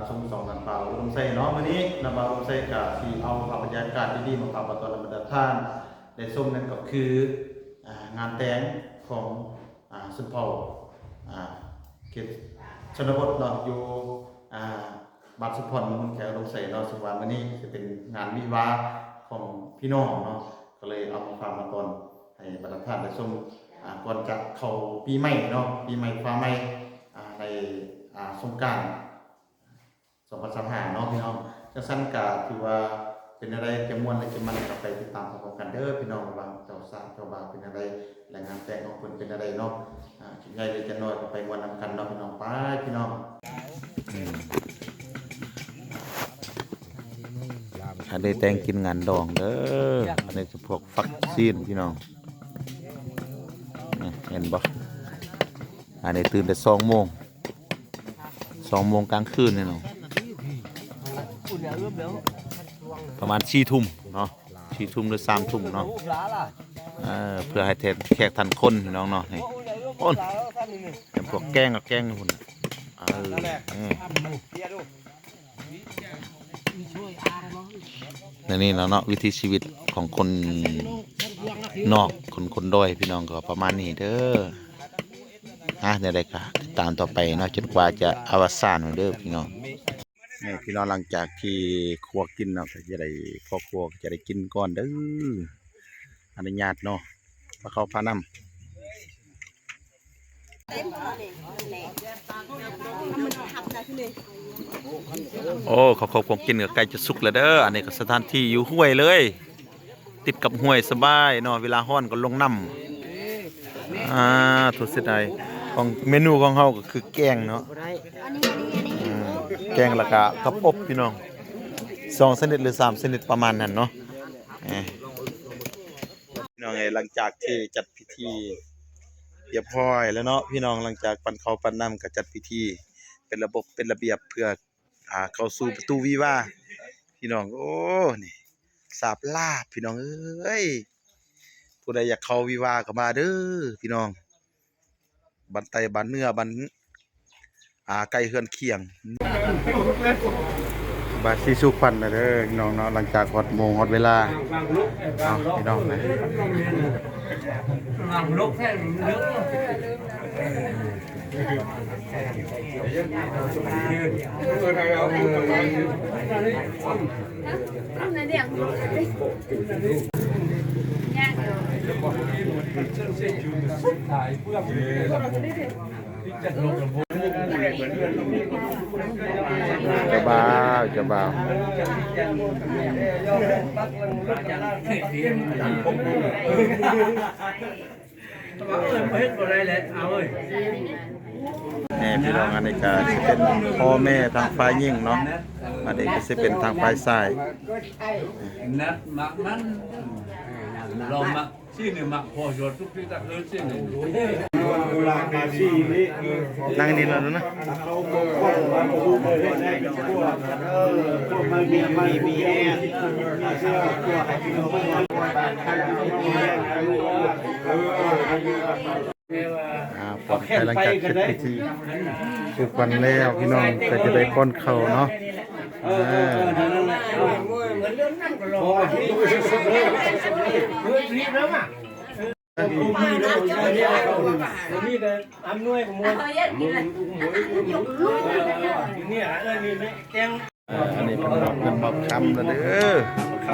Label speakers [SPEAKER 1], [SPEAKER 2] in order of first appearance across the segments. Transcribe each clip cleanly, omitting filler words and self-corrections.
[SPEAKER 1] สมสองนันเปล่าลมใส่เนาะวันนี้นำมาลมใส่กับที่เอาภาพบรรยากาศดีๆมาฝากตอนบรรดาท่านได้ส้มนั่นก็คืองานแต่งของสุนเผ่าเขตชนบทเนาะอยู่บ้านสุพรรณมุนแขกลมใส่เนาะสุวรรณวันนี้จะเป็นงานวิวาของพี่น้องเนาะก็เลยเอามาฝากมาตอนให้บรรดาท่านได้ส้มก่อนจะเข้าปีใหม่เนาะปีใหม่ฟ้าใหม่ในสงกรานต์2025เนาะพี่น้องจังซั่นก็ถือว่าเป็นอะไรจะม่วนและจะมันก็ไปติดตามพร้อมกันเด้อพี่น้องว่าเจ้าสาวเจ้าบ่าวเป็นอะไรและงานแต่งของเพิ่นเป็นอะไรเนาะสิใหญ่หรือจะน้อยก็ไปม่วนนำกันเนาะพี่น้องไปพี่น้องอันนี้แต่งกินงานดองเด้ออันนี้จะพวกฟักซีนพี่น้องเห็นบ่อันนี้ตื่นแต่2 โมงกลางคืนนี่เนาะประมาณ4 ทุ่มเนาะ4 ทุ่มหรือ3 ทุ่มเนาะเพื่อให้แขกทันคนพี่น้องเนาะนี่โอ้นเป็นพวกแกงกับแกงนี่พุ่นนี่เนาะวิถีชีวิตของคนนอกคนดอยพี่น้องก็ประมาณนี้เด้อเดี๋ยวได้ค่ะติดตามต่อไปเนาะจนกว่าจะอวสานเด้อพี่น้องนี่พี่น้องหลังจากที่ครัวกินเนาะก็จะได้พ่อครัวจะได้กินก่อนเด้ออนุญาตเนาะมาเข้าพาน้ำโอ้เขาคงกินกับไก่จะสุกแล้วเด้ออันนี้ก็สถานที่อยู่ห้วยเลยติดกับห้วยสบายเนาะเวลาฮ้อนก็ลงน้ำทุกสิ่งใดของเมนูของเฮาก็คือแกงเนาะแกงแล้วก็กระปบพี่น้อง2 ชนิดหรือ3 ชนิดประมาณนั้นเนาะพี่น้องหลังจากที่จัดพิธีเรียบร้อยแล้วเนาะพี่น้องหลังจากปั่นข้าวปั่นน้ำก็จัดพิธีเป็นระบบเป็นระเบียบเพื่อเข้าสู่ประตูวิวาพี่น้องโอ้นี่สาบลาบพี่น้องเอ้ยผู้ใดอยากเข้าวิวาก็มาเด้อพี่น้องบันไตบันเนื้อบันไก่เฮือนเคียงบาซิสุควันนะเด้อพี่น้องเนาะหลังจากฮอดโมงฮอดเวลาพี่น้องนะจะบ่าวพี่น้องอันนี้ก็จะเป็นพ่อแม่ทางฝ่ายหญิงเนาะอันนี้ก็จะเป็นทางฝ่ายชาย
[SPEAKER 2] นัดมักมันเรามักชื่อเนี่ยมักพอจดทุกที่ตักเลยชื่อเนี่ย
[SPEAKER 1] นั่งนี่แล้วนะปลอดภัยหลังจากเสร็จพิธีทุกวันแล้วพี่น้องก็จะได้ป้อนข้าวเนาะ
[SPEAKER 3] นี่แต่อำนวยของมันเนี่ยแกง
[SPEAKER 1] อันนี้เป็นบอกคำนะเด้อ
[SPEAKER 3] ขอ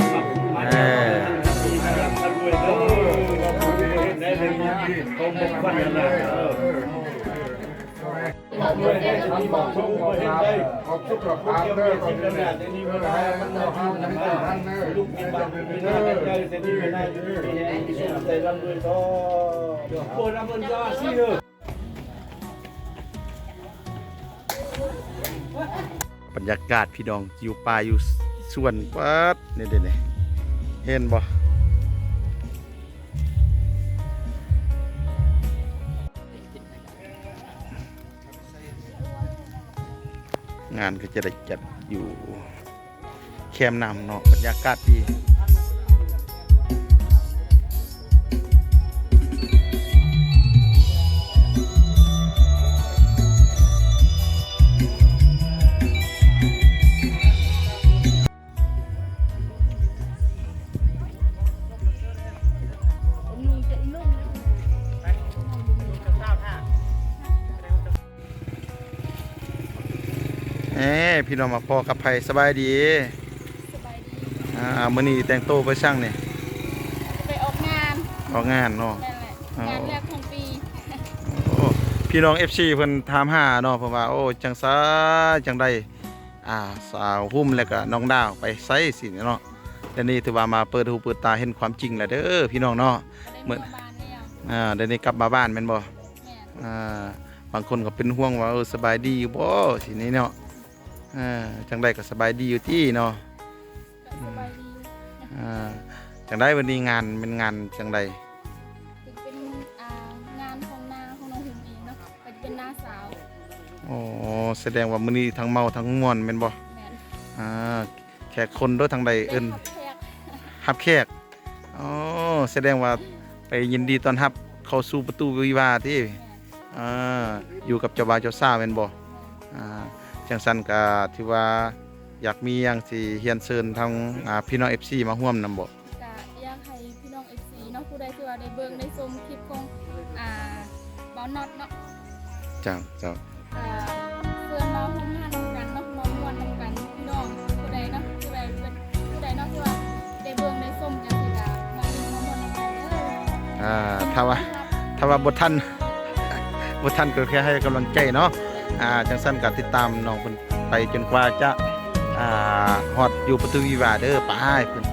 [SPEAKER 3] บคุณครับเด้อขอบคุณนะนี่มันให้มันเอาห้ามมันเอาห้ามเด้อลูกกินบ้านเป็นหน้าได้แต่นี่ไม่ได้อยู่นี่ใส่ลำด้วยก็ปวดลำบนก็สิเด้
[SPEAKER 1] อบรรยากาศพี่น้องอยู่ป่าอยู่สวนปัดนี่เด้นี่เห็นบ่งานก็จะได้จัดอยู่แคมป์น้ำเนาะบรรยากาศดี บ พี่น้องมาพอกับไผสบายดี
[SPEAKER 4] สบายดี
[SPEAKER 1] มื้อนี้แต่งโตวไปช่างนี่
[SPEAKER 4] ไปออกงาน
[SPEAKER 1] ออกงานเนาะ
[SPEAKER 4] นั่นแหละงานแรกของปี
[SPEAKER 1] โอ้พี่น้อง FC เพิ่นถามหาเนาะเพราะว่าโอ้จังซาจังได้สาวหุ้มแล้วก็น้องดาวไปไสสิเนาะเดี๋ยวนี้ถือว่ามาเปิดหูเปิดตาเห็นความจริงแล้วเด้อพี่น้องเนาะ
[SPEAKER 4] ได้เมื่อบ้านแล้ว
[SPEAKER 1] เดี๋ยวนี้กลับมาบ้านแม่นบ่
[SPEAKER 4] แม่น
[SPEAKER 1] บางคนก็เป็นห่วงว่าสบายดีอยู่บ่สินี้เนาะจังได้ก็สบายดีอยู่ที่เนาะ
[SPEAKER 4] ก็สบายดี
[SPEAKER 1] จังได้วันนี้งานเป็นงานจังใด
[SPEAKER 4] ถึงเป็นงานของนาของน้องหุ่มเองเนาะก็จะเป็นน้าสาว
[SPEAKER 1] อ๋อแสดงว่ามื้อนี้ทั้งเมาทั้งม่วนแม่นบ่
[SPEAKER 4] แม่น
[SPEAKER 1] แขกคนโดยทางใดเอิ้น
[SPEAKER 4] ได้รับแขก
[SPEAKER 1] รับแขกอ๋อแสดงว่าไปยินดีต้อนรับเข้าสู่ประตูวิวาห์ที่
[SPEAKER 4] แม่น
[SPEAKER 1] อยู่กับเจ้าบ่าวเจ้าสาวแม่นบ่จังซั่นก็ที่ว่าอยากมีหยังสิเฮียนเชิญทางพี่น้อง FC มาร่วมนำบ่
[SPEAKER 4] ก็อยากให้พี่น้อง FC เนาะผู้ใดที่ว่าได้เบิ่งได้ชมคลิปของบอลน็อตเนาะ
[SPEAKER 1] จ้าเจ้า
[SPEAKER 4] เพื่อนมาหุ้มห้านำกันเนาะมาม่วนนำกันพี่น้องผู้ใดเนาะผู้ใดเป็นผู้ใดเนาะที่ว่าได้เบิ่งได้ชมจังซี่ก็มาเบิ่งมาม่วนนำกันเด้อ
[SPEAKER 1] ถ้าว่าบ่ทัน บ่ทันก็แค่ให้กำลังใจเนาะจังซั่นก็ติดตามน้องเพิ่นไปจนกว่าจะฮอดอยู่ประตูวิวาห์เด้อไปเพิ่น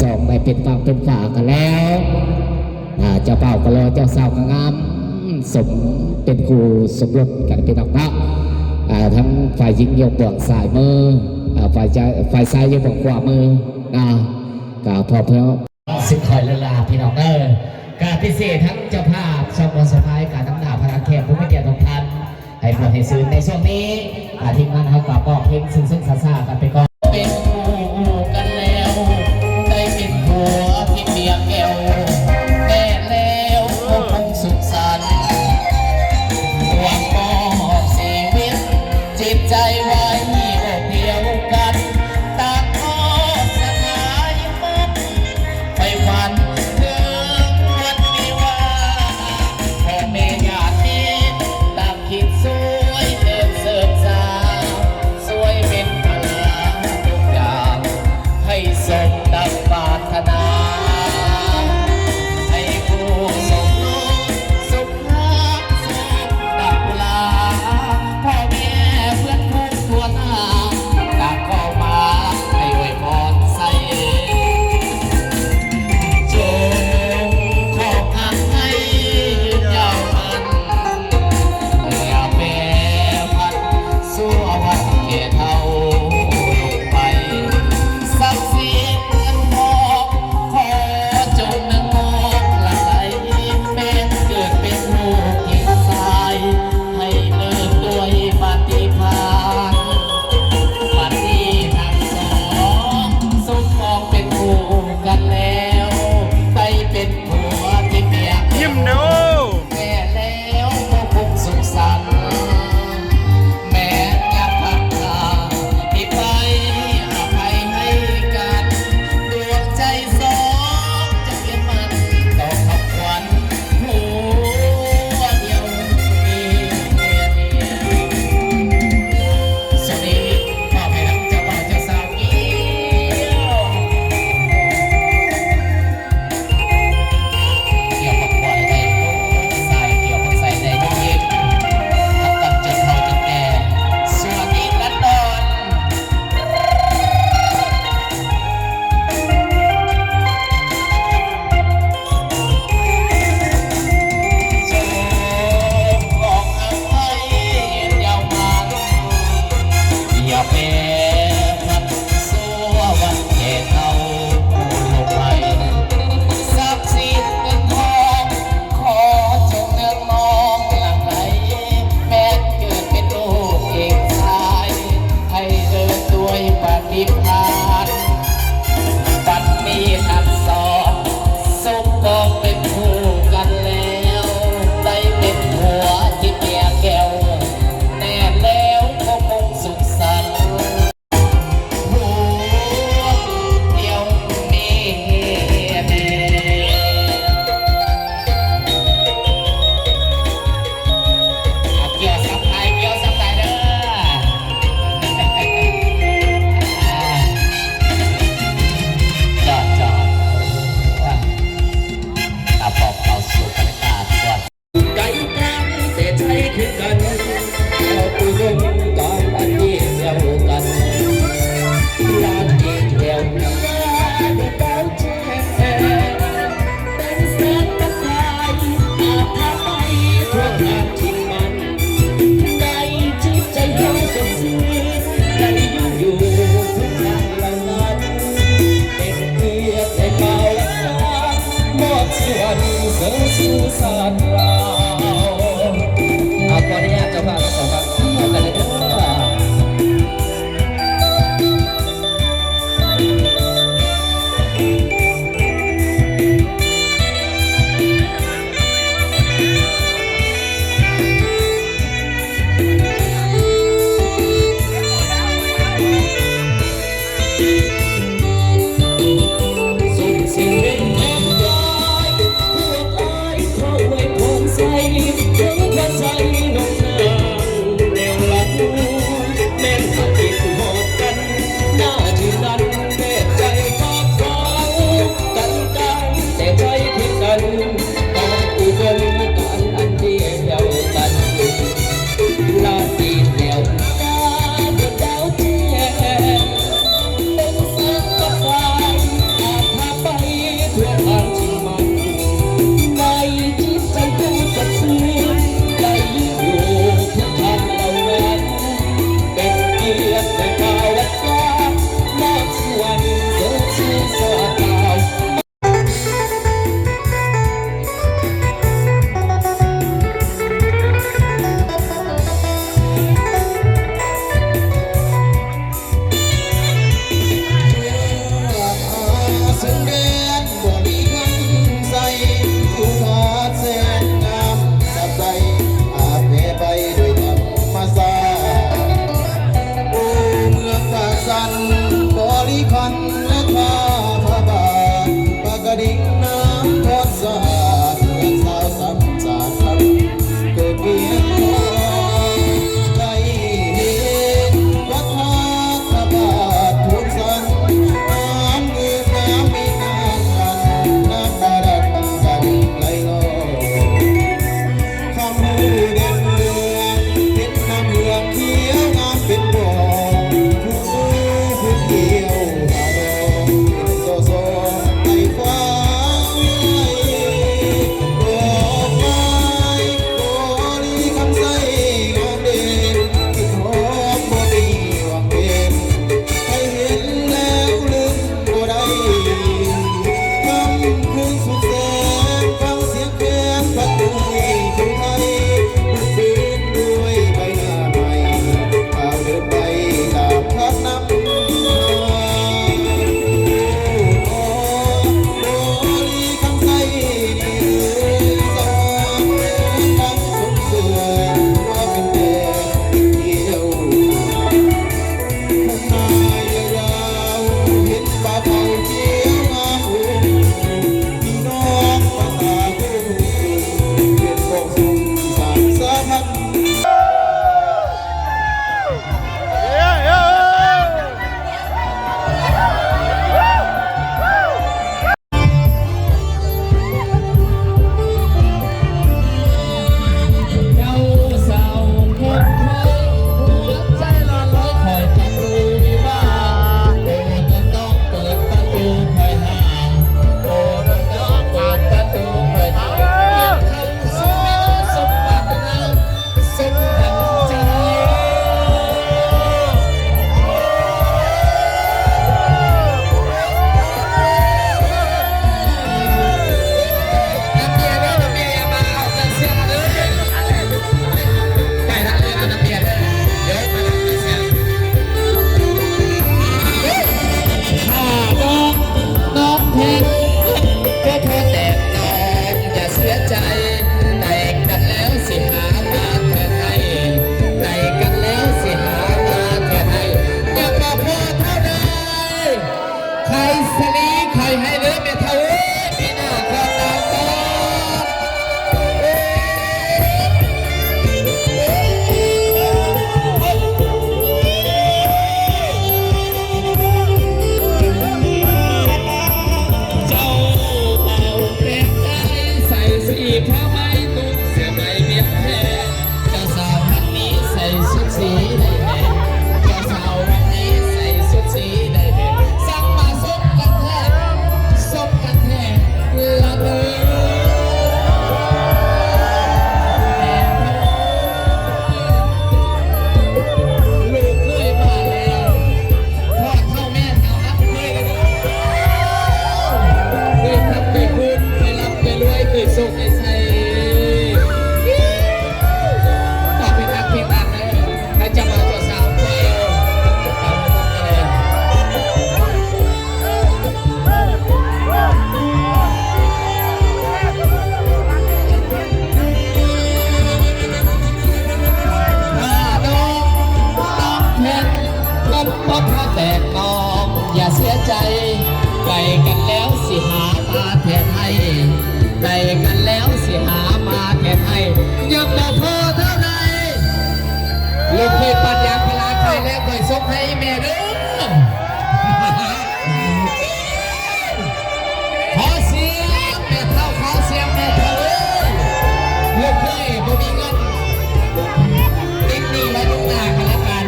[SPEAKER 5] สองไปเป็นฝั่งเป็นฝากันแล้วเจ้าเป่าก็รอเจ้าสาวก็งามสมเป็นครูสมรสกันเป็นอักพระทั้งฝ่ายหญิงยกบ่วงสายมือฝ่ายซ้ายยกบ่วงขวามือก็พอเพื่อสิคอยละลาพี่น้องการพิเศษทั้งเจ้าภาพชมรมสภายการน้ำหนาพนักแขกผู้ไม่เกี่ยวกับพันให้พวกให้ซื้อในช่วงนี้ทีมงานเขากับบอกเพลงซึ่งซากันไปก่อนเป็นคู่กันแล้วได้เป็นผัวที่เมียแก้วแม่แล้วคงสุขสันต์หวังมอบชีวิตจิตใจไว้อกเดียวกันต่างทอดสถายมันไปวันถึงวันวิวาพ่อแม่ญาติต่างคิดสวยเดินเสิร์ฟสาวสวยเป็นพลา ได้กันแล้วสิหามาแทนให้ยังบ่พอเท่าไรลูกพี่ปัญญาพลาใครแล้วคอยส่งให้แม่เด้อขอเสียงแม่เท่าขอเสียงแม่เท่าลูกพี่บ่มีเงินติดหนี้และลูกหน้ากันแล้วกัน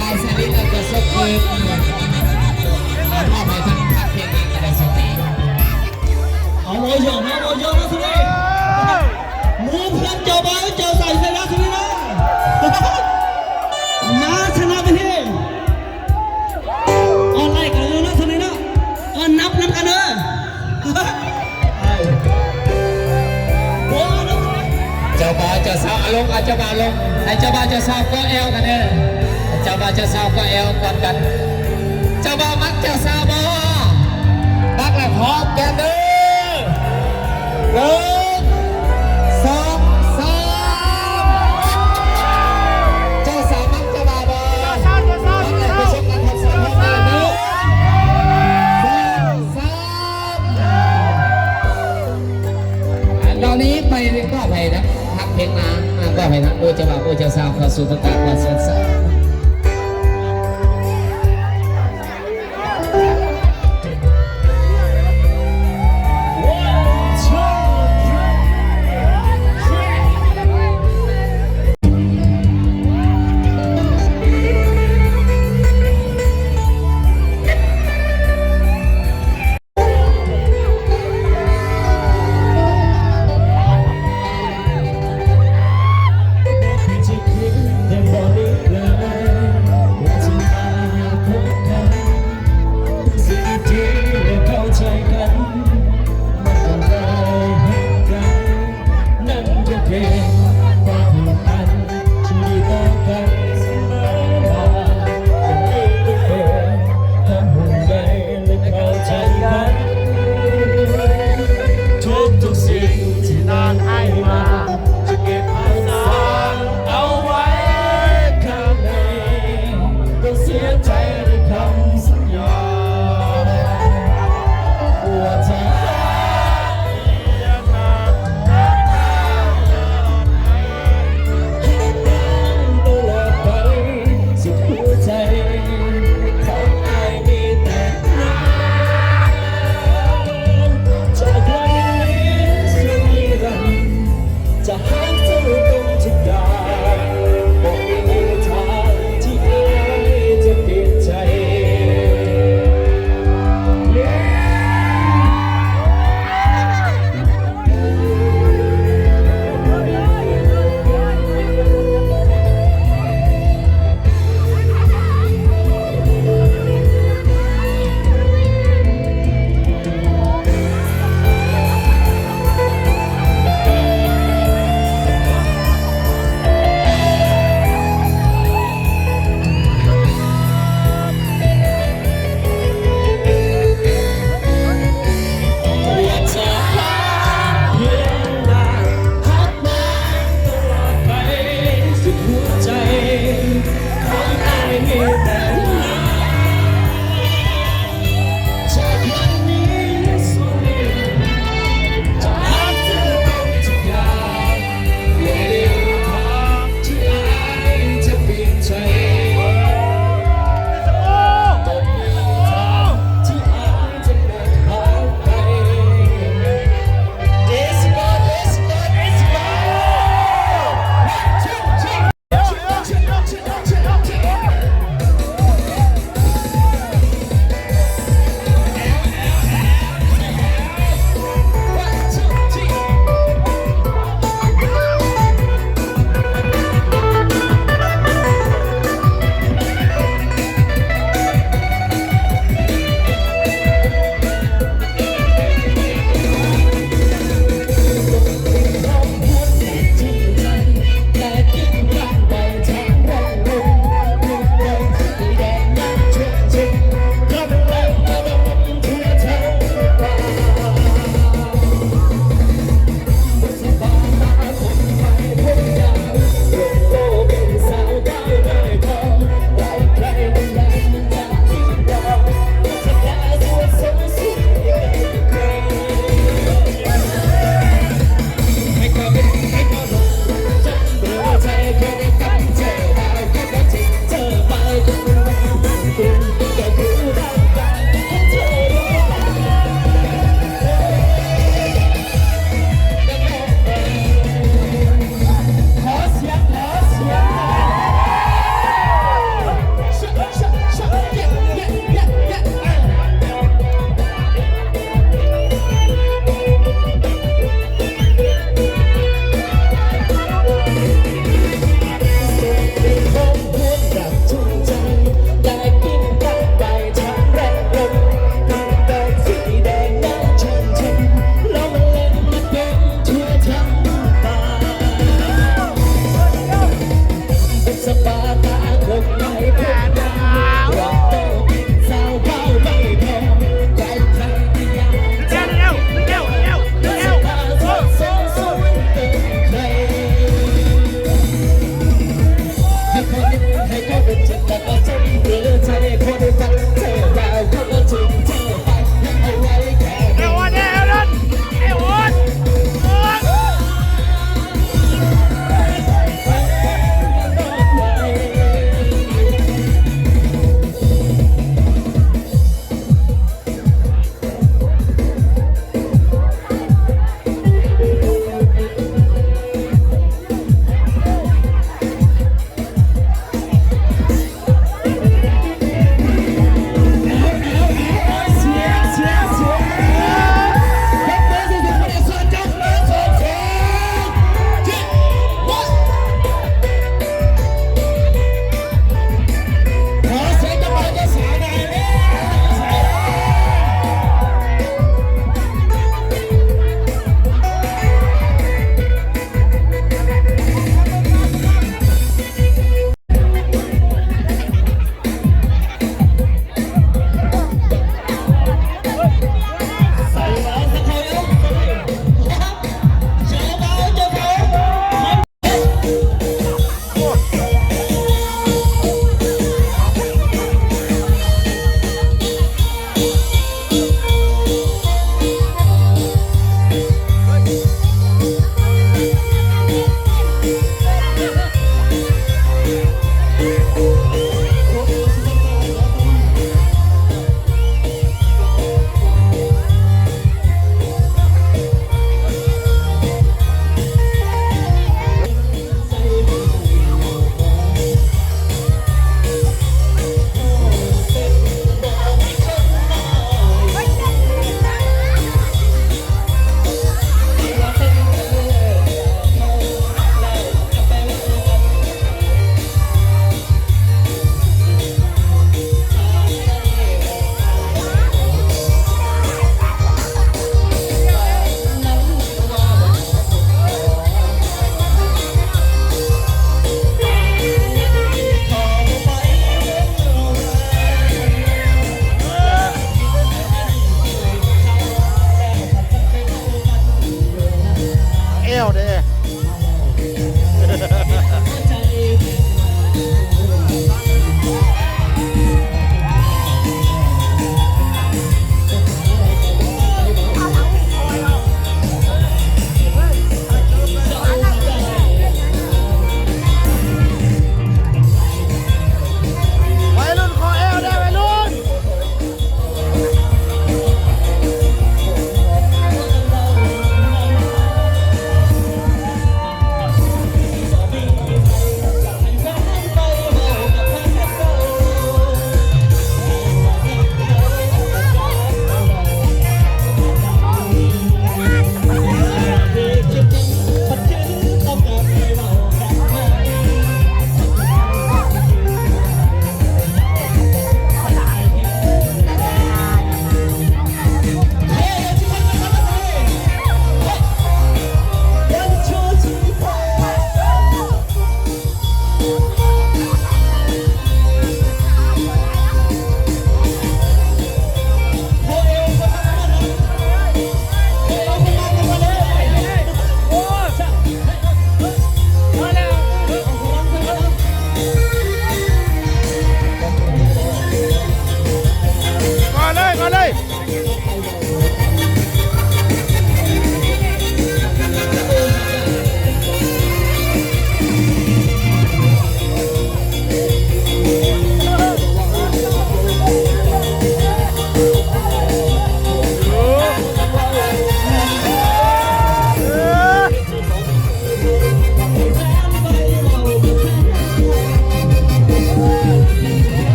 [SPEAKER 5] นายสลิดเราจะส่งคืนมอบให้ทั้งพักเพลงนี้ก็ได้สติเอาโมโยมาโมโยนะสิมูเพื่อนเจ้าบ้านเจ้าใส่เสื้อนะสินะมาชนะไปที่ออนไลน์กันเลยนะสินะนับกันเนอะเจ้าบ่าวเจ้าสาวลงเจ้าบ่าวลงไอ้เจ้าบ่าวเจ้าสาวก็เอวกันเนอะเจ้าบ่าวเจ้าสาวก็เอวกันกันเจ้าบ่าวมักเจ้าสาวบ่มักแล้วหอบกันเด้อ1 2 3เจ้าสาวมักเจ้าบ่าวบ่มักแล้วไปชมกันทักษะห้องน้ำ1 2 3ตอนนี้ไปก็ไปนะทักเพลงมาก็ไปนะโอ้เจ้าบ่าวโอ้เจ้าสาวเข้าสู่ประกาศวันสดใสเ